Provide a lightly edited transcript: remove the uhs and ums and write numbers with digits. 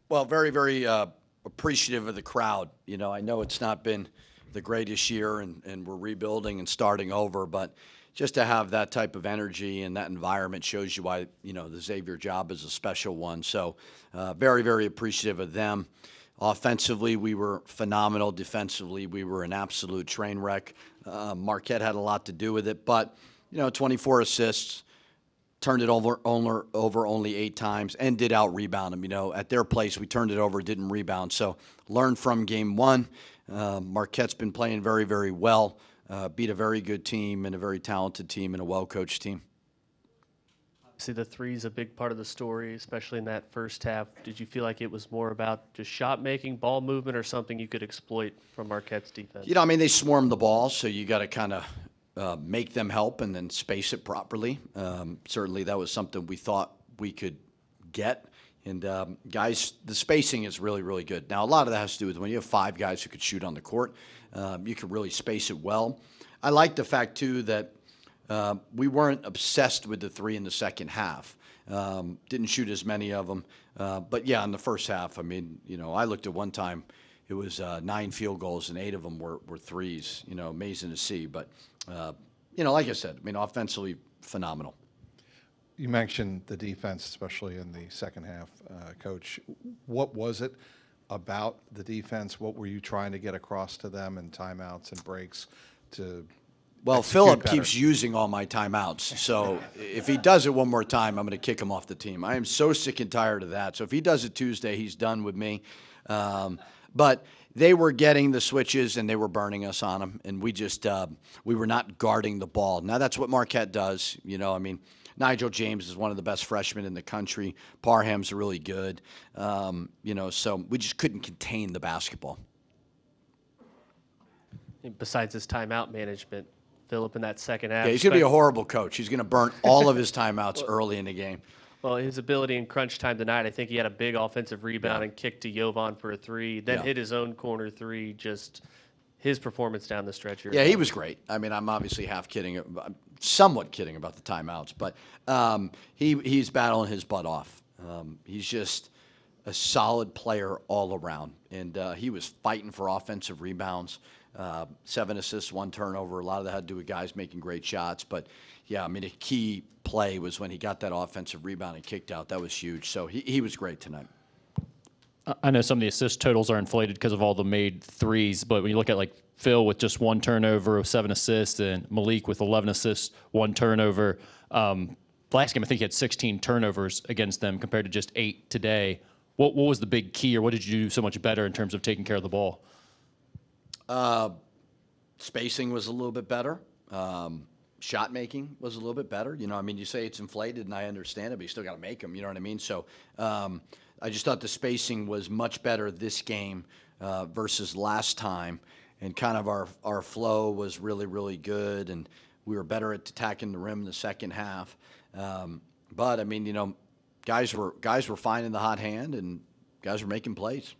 Well, very, very appreciative of the crowd. You know, I know it's not been the greatest year, and we're rebuilding and starting over, but just to have that type of energy and that environment shows you why, you know, the Xavier job is a special one. So very, very appreciative of them. Offensively, we were phenomenal. Defensively, we were an absolute train wreck. Marquette had a lot to do with it, but, you know, 24 assists, turned it over only 8 times, and did out-rebound them. You know, at their place, we turned it over, didn't rebound. So learned from game one. Marquette's been playing very, very well. Beat a very good team and a very talented team and a well-coached team. See, the three's a big part of the story, especially in that first half. Did you feel like it was more about just shot making, ball movement, or something you could exploit from Marquette's defense? You know, I mean, they swarmed the ball, so you got to kind of make them help and then space it properly. Certainly that was something we thought we could get. And guys, the spacing is really, really good. Now, a lot of that has to do with when you have 5 guys who could shoot on the court, you can really space it well. I like the fact, too, that we weren't obsessed with the 3 in the second half. Didn't shoot as many of them. But, yeah, in the first half, I mean, you know, I looked at one time, it was 9 field goals and 8 of them were threes. You know, amazing to see. But, you know, like I said, I mean, offensively, phenomenal. You mentioned the defense, especially in the second half, Coach. What was it about the defense? What were you trying to get across to them in timeouts and breaks to Well, execute Philip better? keeps using all my timeouts, so if he does it one more time, I'm going to kick him off the team. I am so sick and tired of that. So if he does it Tuesday, he's done with me. But they were getting the switches, and they were burning us on them, and we just we were not guarding the ball. Now, that's what Marquette does. You know, I mean, Nigel James is one of the best freshmen in the country. Parham's really good. You know, so we just couldn't contain the basketball. Besides his timeout management, Philip in that second half. Yeah, he's going to be a horrible coach. He's going to burn all of his timeouts early in the game. Well, his ability in crunch time tonight, I think he had a big offensive rebound and kicked to Jovan for a 3, then hit his own corner 3. Just his performance down the stretch here. Yeah, he was great. I mean, I'm obviously half kidding, somewhat kidding about the timeouts, but he's battling his butt off. He's just a solid player all around, and he was fighting for offensive rebounds. 7 assists, 1 turnover. A lot of that had to do with guys making great shots. But, yeah, I mean, a key play was when he got that offensive rebound and kicked out. That was huge. So he was great tonight. I know some of the assist totals are inflated because of all the made threes, but when you look at, like, Phil with just 1 turnover, 7 assists, and Malik with 11 assists, 1 turnover. Last game, I think he had 16 turnovers against them compared to just 8 today. What was the big key, or what did you do so much better in terms of taking care of the ball? Spacing was a little bit better. Shot making was a little bit better. You know, I mean, you say it's inflated, and I understand it, but you still got to make them. You know what I mean? So I just thought the spacing was much better this game versus last time, and kind of our flow was really, really good, and we were better at attacking the rim in the second half. But I mean, you know, guys were finding the hot hand, and guys were making plays.